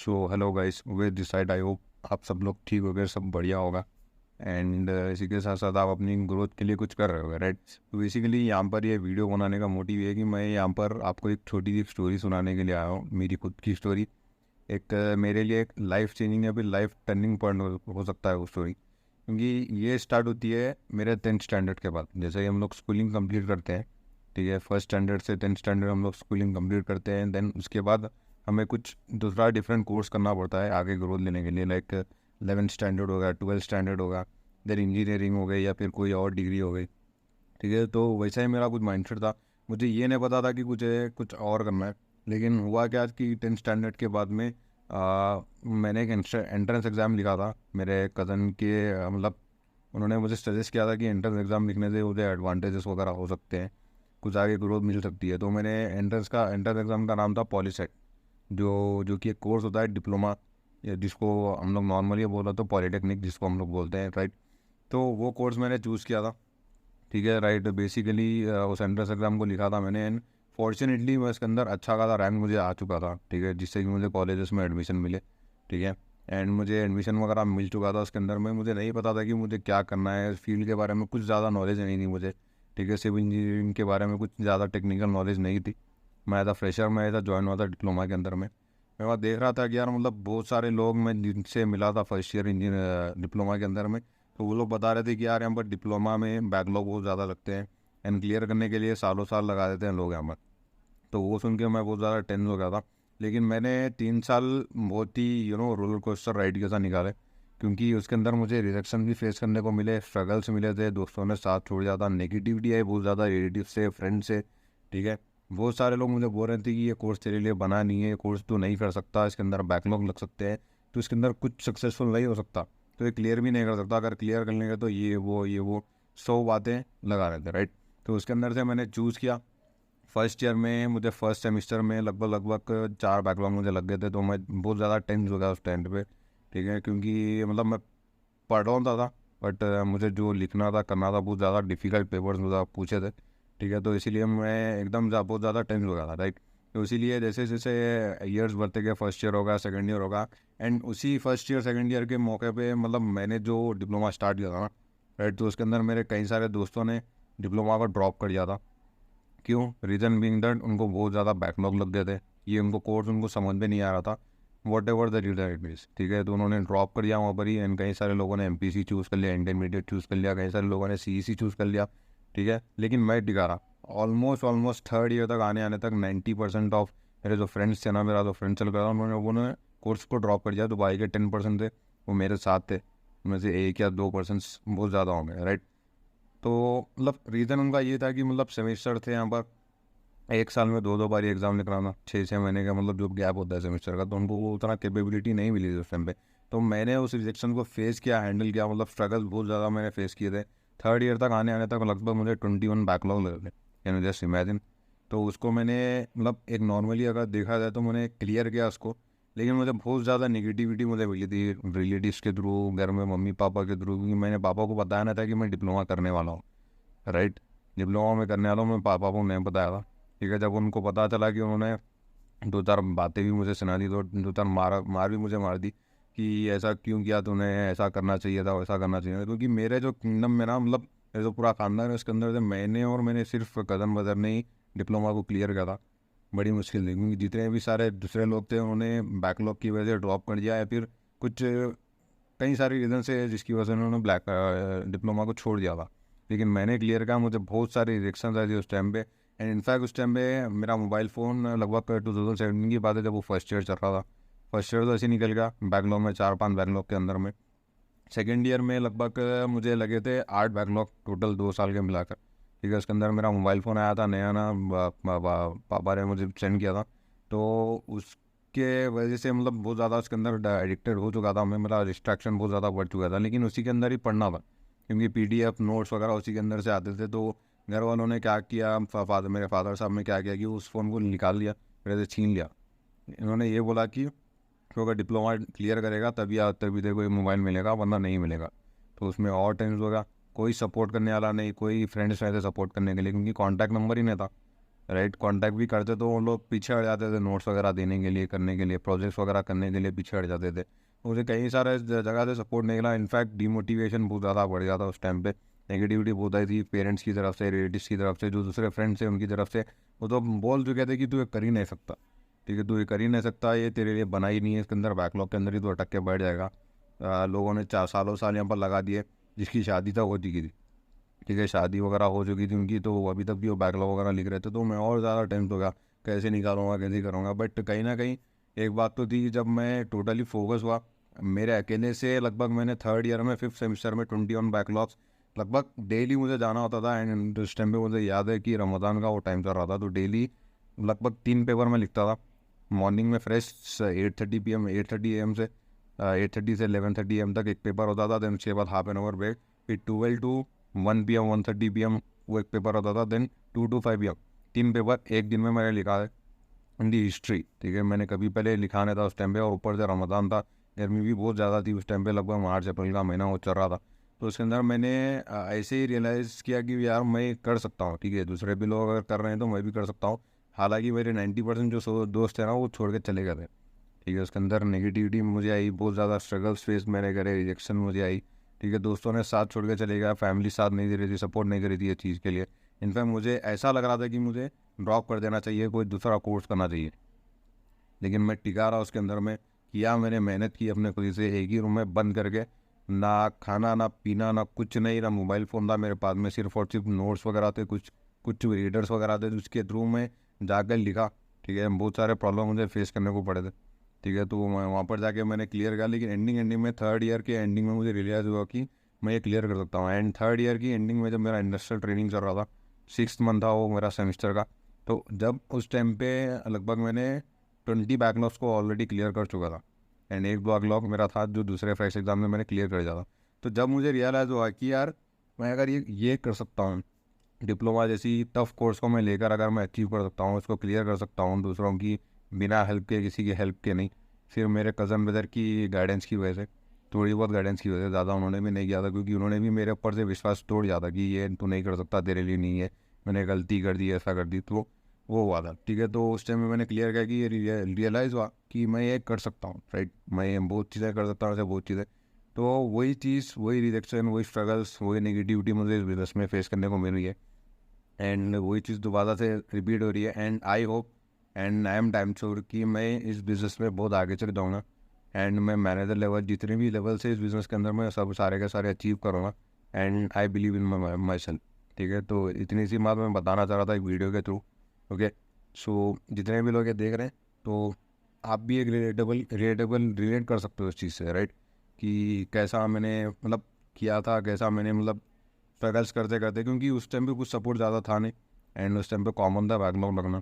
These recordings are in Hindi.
So hello guys, with this side. I hope आप सब लोग ठीक हो गए, सब बढ़िया होगा। एंड इसी के साथ साथ आप अपनी ग्रोथ के लिए कुछ कर रहे होगे, राइट। तो बेसिकली यहाँ पर ये वीडियो बनाने का मोटिव ये है कि मैं यहाँ पर आपको एक छोटी सी स्टोरी सुनाने के लिए आया हूँ, मेरी खुद की स्टोरी। एक मेरे लिए एक लाइफ चेंजिंग या फिर लाइफ टर्निंग पॉइंट हो सकता है वो स्टोरी, क्योंकि ये स्टार्ट होती है मेरे 10th स्टैंडर्ड के बाद। जैसे ही हम लोग स्कूलिंग कंप्लीट करते हैं, ठीक है, फर्स्ट स्टैंडर्ड से 10th स्टैंडर्ड हम लोग स्कूलिंग कंप्लीट करते हैं। देन उसके बाद हमें कुछ दूसरा डिफरेंट कोर्स करना पड़ता है आगे ग्रोथ लेने के लिए, लाइक 11th स्टैंडर्ड होगा, 12th स्टैंडर्ड होगा, देन इंजीनियरिंग हो गई या फिर कोई और डिग्री हो गई, ठीक है। तो वैसा ही मेरा कुछ माइंडसेट था। मुझे ये नहीं पता था कि कुछ और करना है। लेकिन हुआ क्या कि 10th स्टैंडर्ड के बाद में मैंने एक एंट्रेंस एग्ज़ाम लिखा था मेरे कज़न के, मतलब उन्होंने मुझे सजेस्ट किया था कि एंट्रेंस एग्ज़ाम लिखने से मुझे एडवांटेजेस वगैरह हो सकते हैं, कुछ आगे ग्रोथ मिल सकती है। तो मैंने एंट्रेंस एग्ज़ाम का नाम था पॉलीसेट, जो जो कि एक कोर्स होता है डिप्लोमा, या जिसको हम लोग नॉर्मली बोला तो पॉलीटेक्निक जिसको हम लोग बोलते हैं, राइट। तो वो कोर्स मैंने चूज़ किया था, ठीक है, राइट। बेसिकली उस एंट्रेंस एग्ज़ाम को लिखा था मैंने, एंड फॉर्चुनेटली मैं इसके अंदर अच्छा खासा रैंक मुझे आ चुका था, ठीक है, जिससे कि मुझे कॉलेजेस में एडमिशन मिले, ठीक है। एंड मुझे एडमिशन वगैरह मिल चुका था उसके अंदर में। मुझे नहीं पता था कि मुझे क्या करना है, फील्ड के बारे में कुछ ज़्यादा नॉलेज नहीं थी मुझे, ठीक है। सिविल इंजीनियरिंग के बारे में कुछ ज़्यादा टेक्निकल नॉलेज नहीं थी। मैं एज अ फ्रेशर में ऐसा ज्वाइन हुआ था डिप्लोमा के अंदर में। मैं वहाँ देख रहा था कि यार, मतलब बहुत सारे लोग मैं जिनसे मिला था फर्स्ट ईयर इंजीनियर डिप्लोमा के अंदर में, तो वो लोग बता रहे थे कि यार यहाँ पर डिप्लोमा में बैकलॉग बहुत ज़्यादा लगते हैं, एंड क्लियर करने के लिए सालों साल लगा देते हैं लोग यहाँ पर। तो वो सुन के मैं बहुत ज़्यादा टेंस हो गया था। लेकिन मैंने 3 साल बहुत ही रोलर कोस्टर राइड के साथ निकाले, क्योंकि उसके अंदर मुझे रिजेक्शन भी फेस करने को मिले, स्ट्रगल्स मिले थे, दोस्तों ने साथ छोड़ दिया था, नेगेटिविटी आई बहुत ज़्यादा, रिलेटिव से, फ्रेंड से, ठीक है। बहुत सारे लोग मुझे बोल रहे थे कि ये कोर्स तेरे लिए बना नहीं है, ये कोर्स तू नहीं कर सकता, इसके अंदर बैकलॉग लग सकते हैं, तो इसके अंदर कुछ सक्सेसफुल नहीं हो सकता, तो ये क्लियर भी नहीं कर सकता, अगर क्लियर कर लेंगे तो ये वो 100 बातें लगा रहे थे, राइट। तो उसके अंदर से मैंने चूज़ किया। फर्स्ट ईयर में मुझे फर्स्ट सेमेस्टर में लगभग लगभग 4 बैकलॉग मुझे लग गए थे, तो मैं बहुत ज़्यादा टेंस हो गया उस टाइम पे, ठीक है, क्योंकि मतलब मैं पढ़ रहा होता था, बट मुझे जो लिखना था करना था बहुत ज़्यादा डिफ़िकल्ट पेपर्स मुझे पूछे थे, ठीक है। तो इसीलिए मैं एकदम बहुत ज़्यादा टेंस हो गया था, राइट। तो इसीलिए जैसे जैसे ईयर्स बढ़ते गए, फर्स्ट ईयर होगा, सेकेंड ईयर होगा, एंड उसी फर्स्ट ईयर सेकेंड ईयर के मौके पे मतलब मैंने जो डिप्लोमा स्टार्ट किया था ना, राइट, तो उसके अंदर मेरे कई सारे दोस्तों ने डिप्लोमा को ड्रॉप कर दिया था। क्यों? रीज़न बीइंग दैट उनको बहुत ज़्यादा बैकलॉग लग गए थे, ये उनको कोर्स उनको समझ में नहीं आ रहा था, what ever the reason it is, ठीक है। तो उन्होंने ड्रॉप कर दिया वहाँ पर ही, एंड कई सारे लोगों ने MPC चूज़ कर लिया, इंटरमीडिएट चूज़ कर लिया, कई सारे लोगों ने CEC चूज़ कर लिया, ठीक है। लेकिन मैं टिका रहा। ऑलमोस्ट थर्ड ईयर तक आने आने तक 90% ऑफ मेरे जो फ्रेंड्स थे ना, मेरा जो फ्रेंड चल रहा था, उन्होंने कोर्स को ड्रॉप कर दिया। तो बाकी के 10% थे वो मेरे साथ थे, उनमें से 1 या 2% बहुत ज़्यादा होंगे, राइट। तो मतलब रीज़न उनका ये था कि मतलब सेमेस्टर थे यहाँ पर, एक साल में दो दो बार एग्ज़ाम निकलना, 6 6 महीने का मतलब जो गैप होता है सेमेस्टर का, तो उनको वो उतना कैपेबिलिटी नहीं मिली थी उस टाइम पे। तो मैंने उस रिजेक्शन को फेस किया, हैंडल किया, मतलब स्ट्रगल बहुत ज़्यादा मैंने फेस किए थे। थर्ड ईयर तक आने आने तक लगभग मुझे 21 बैकलॉग लगे थे, कैन यू जस्ट इमेजिन। तो उसको मैंने मतलब एक नॉर्मली अगर देखा जाए तो मैंने क्लियर किया उसको। लेकिन मुझे बहुत ज़्यादा निगेटिविटी मुझे मिली थी रिलेटिव्स के थ्रू, घर में मम्मी पापा के थ्रू, क्योंकि मैंने पापा को बताया ना था कि मैं डिप्लोमा करने वाला हूँ, राइट। डिप्लोमा में करने वाला हूँ, मैं पापा को नहीं बताया था, ठीक है। जब उनको पता चला कि उन्होंने दो चार बातें भी मुझे सुना दी, तो दो चार मार भी मुझे मार दी कि ऐसा क्यों किया तूने, ऐसा करना चाहिए था, वैसा करना चाहिए था। क्योंकि मेरे जो किंगडम में ना, मतलब मेरे जो पूरा खानदान है उसके अंदर से मैंने और मैंने सिर्फ कदम बदर ने ही डिप्लोमा को क्लियर किया था, बड़ी मुश्किल थी। क्योंकि जितने भी सारे दूसरे लोग थे उन्होंने बैकलॉग की वजह से ड्रॉप कर दिया, या फिर कुछ कई सारे रीज़न से जिसकी वजह से उन्होंने डिप्लोमा को छोड़ दिया था। लेकिन मैंने क्लियर किया, मुझे बहुत सारी रिजेक्शन आई थी उस टाइम पे। एंड इनफैक्ट उस टाइम पे मेरा मोबाइल फ़ोन लगभग 2017 की बात है, जब वो फर्स्ट ईयर चल रहा था। फर्स्ट ईयर तो ऐसे ही निकल गया बैकलॉग में, 4 5 बैकलॉग के अंदर में। सेकेंड ईयर में लगभग मुझे लगे थे 8 बैकलॉग टोटल 2 साल के मिलाकर, ठीक है। उसके अंदर मेरा मोबाइल फ़ोन आया था नया ना, पापा ने मुझे सेंड किया था। तो उसके वजह से मतलब बहुत ज़्यादा उसके अंदर एडिक्टेड हो चुका था मैं, मेरा डिस्ट्रैक्शन बहुत ज़्यादा बढ़ चुका था। लेकिन उसी के अंदर ही पढ़ना था, क्योंकि PDF नोट्स वगैरह उसी के अंदर से आते थे। तो घर वालों ने क्या किया, मेरे फादर साहब ने क्या किया कि उस फ़ोन को निकाल लिया, मेरे से छीन लिया। इन्होंने ये बोला कि तो अगर डिप्लोमा क्लियर करेगा तभी तेरे को ये मोबाइल मिलेगा, वरना नहीं मिलेगा। तो उसमें और टेंस होगा, कोई सपोर्ट करने वाला नहीं, कोई फ्रेंड्स नहीं थे सपोर्ट करने के लिए, क्योंकि कॉन्टैक्ट नंबर ही नहीं था। राइट। कांटेक्ट भी करते तो वो लोग पीछे हट जाते थे, नोट्स वगैरह देने के लिए, करने के लिए, प्रोजेक्ट्स वगैरह करने के लिए पीछे हट जाते थे। मुझे कई सारे जगह से सपोर्ट नहीं मिला, इनफैक्ट डीमोटिवेशन बहुत ज़्यादा बढ़ गया था उस टाइम पे। नेगेटिविटी बहुत आई थी पेरेंट्स की तरफ से, रिलेटिव्स की तरफ से, जो दूसरे फ्रेंड्स हैं उनकी तरफ से। वो तो बोल चुके थे कि तू ये कर ही नहीं सकता, ठीक है, तू ये कर ही नहीं सकता, ये तेरे लिए बना ही नहीं है, इसके अंदर बैकलॉग के अंदर ही तो अटक के बैठ जाएगा। लोगों ने 4 साल यहाँ पर लगा दिए, जिसकी शादी तक हो चुकी थी, ठीक है, शादी वगैरह हो चुकी थी उनकी, तो अभी तक भी वो बैकलॉग वगैरह लिख रहे थे। तो मैं और ज़्यादा टेंस हो गया, कैसे निकालूंगा, कैसे करूँगा। बट कहीं ना कहीं एक बात तो थी, जब मैं टोटली फोकस हुआ, मेरे अकेले से लगभग मैंने 3rd ईयर में 5th सेमेस्टर में 21 बैकलॉग्स, लगभग डेली मुझे जाना होता था। एंड उस टाइम पे मुझे याद है कि रमज़ान का वो टाइम चल रहा था, तो डेली लगभग 3 पेपर मैं लिखता था। मॉर्निंग में फ्रेश 8:30 PM 8:30 AM से 8:30 से 11:30 AM तक एक पेपर होता था। देन उसके बाद हाफ एन आवर ब्रेक, फिर 12 to 1 PM 1:30 PM वो एक पेपर होता था। देन 2 to 5 PM 3 पेपर एक दिन में मैंने लिखा है। हिंदी हिस्ट्री, ठीक है, मैंने कभी पहले लिखा नहीं था उस टाइम पे, और ऊपर से रमज़ान था, गर्मी भी बहुत ज़्यादा थी उस टाइम पे, लगभग मार्च अप्रैल का महीना वो चल रहा था। तो उसके अंदर मैंने ऐसे ही रियलाइज़ किया कि यार मैं कर सकता हूँ, ठीक है, दूसरे भी लोग अगर कर रहे हैं तो मैं भी कर सकता हूँ। हालांकि मेरे 90% जो दोस्त हैं ना वो छोड़ के चले गए थे, ठीक है। उसके अंदर नेगेटिविटी मुझे आई, बहुत ज़्यादा स्ट्रगल्स फेस मैंने करे, रिजेक्शन मुझे आई, ठीक है। दोस्तों ने साथ छोड़ के चले गया, फैमिली साथ नहीं दे रही थी, सपोर्ट नहीं करी थी ये चीज़ के लिए। इनफैक्ट मुझे ऐसा लग रहा था कि मुझे ड्रॉप कर देना चाहिए, कोई दूसरा कोर्स करना चाहिए, लेकिन मैं टिका रहा उसके अंदर में। किया मैंने, मेहनत की अपने खुद से, एक ही रूम में बंद करके, ना खाना ना पीना ना कुछ नहीं, ना मोबाइल फ़ोन था मेरे पास में, सिर्फ और सिर्फ नोट्स वगैरह थे, कुछ कुछ रीडर्स वगैरह थे, उसके थ्रू में जाकर लिखा, ठीक है। बहुत सारे प्रॉब्लम मुझे फेस करने को पड़े थे, ठीक है। तो मैं वहाँ पर जाके मैंने क्लियर किया, लेकिन एंडिंग में 3rd ईयर के एंडिंग में मुझे रियलाइज़ हुआ कि मैं ये क्लियर कर सकता हूँ। एंड 3rd ईयर की एंडिंग में जब मेरा इंडस्ट्रियल ट्रेनिंग चल रहा था, 6th मंथ था वो मेरा सेमेस्टर का, तो जब उस टाइम पे लगभग मैंने 20 बैकलॉग्स को ऑलरेडी क्लियर कर चुका था। एंड एक बैकलॉग मेरा था जो दूसरे फ्रेश एग्जाम में मैंने क्लियर कर दिया था। तो जब मुझे रियलाइज़ हुआ कि यार मैं अगर ये कर सकता हूँ, डिप्लोमा जैसी टफ कोर्स को मैं लेकर अगर मैं अचीव कर सकता हूँ, उसको क्लियर कर सकता हूँ दूसरों की बिना हेल्प के, किसी की हेल्प के नहीं, सिर्फ मेरे कज़न ब्रदर की गाइडेंस की वजह से, थोड़ी बहुत गाइडेंस की वजह से, ज़्यादा उन्होंने भी नहीं किया था, क्योंकि उन्होंने भी मेरे ऊपर से विश्वास तोड़ दिया था कि ये तू नहीं कर सकता, तेरे लिए नहीं है, मैंने गलती कर दी, ऐसा कर दी, तो वो हुआ था, ठीक है। तो उस टाइम में मैंने क्लियर किया कि ये रियलाइज़ हुआ कि मैं ये कर सकता हूँ, राइट, मैं ये बहुत चीज़ें कर सकता हूँ, ऐसे बहुत चीज़ें। तो वही चीज़, वही रिजेक्शन, वही स्ट्रगल्स, वही नेगेटिविटी मुझे इस बिजनेस में फेस करने को मिल रही है। एंड वही चीज़ दोबारा से रिपीट हो रही है। And I hope and I am damn sure कि मैं इस बिज़नेस में बहुत आगे चल जाऊँगा। एंड मैं मैनेजर लेवल, जितने भी लेवल से इस बिज़नेस के अंदर मैं सब सारे के सारे अचीव करूँगा। And I believe in my self, ठीक है। तो इतनी सी बात मैं बताना चाह रहा था एक वीडियो के थ्रू, ओके। सो जितने भी लोग ये देख रहे हैं, तो आप भी एक रिलेट कर सकते हो इस चीज़ से, राइट, कि कैसा मैंने मतलब किया था, कैसा मैंने मतलब स्ट्रगल्स करते करते, क्योंकि उस टाइम पे कुछ सपोर्ट ज़्यादा था नहीं। एंड उस टाइम पे कॉमन था बैकलॉग लगना,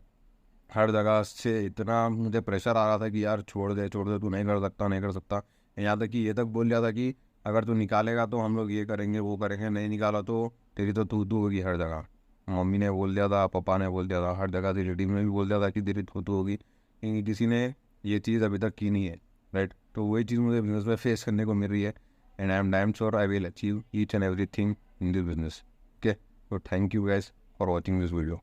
हर जगह से इतना मुझे प्रेशर आ रहा था कि यार छोड़ दे तू नहीं कर सकता, नहीं कर सकता। यहाँ तक कि ये तक बोल दिया था कि अगर तू निकालेगा तो हम लोग ये करेंगे वो करेंगे, नहीं निकाला तो तेरी तो तू होगी हर जगह। मम्मी ने बोल दिया था, पापा ने बोल दिया था, हर जगह रिलेटिव ने भी बोल दिया था कि तेरी तू होगी, लेकिन किसी ने ये चीज़ अभी तक की नहीं है, राइट। तो वही चीज़ मुझे बिजनेस में फेस करने को मिल रही है। And I am damn sure I will achieve each and everything in this business. Okay, so thank you guys for watching this video.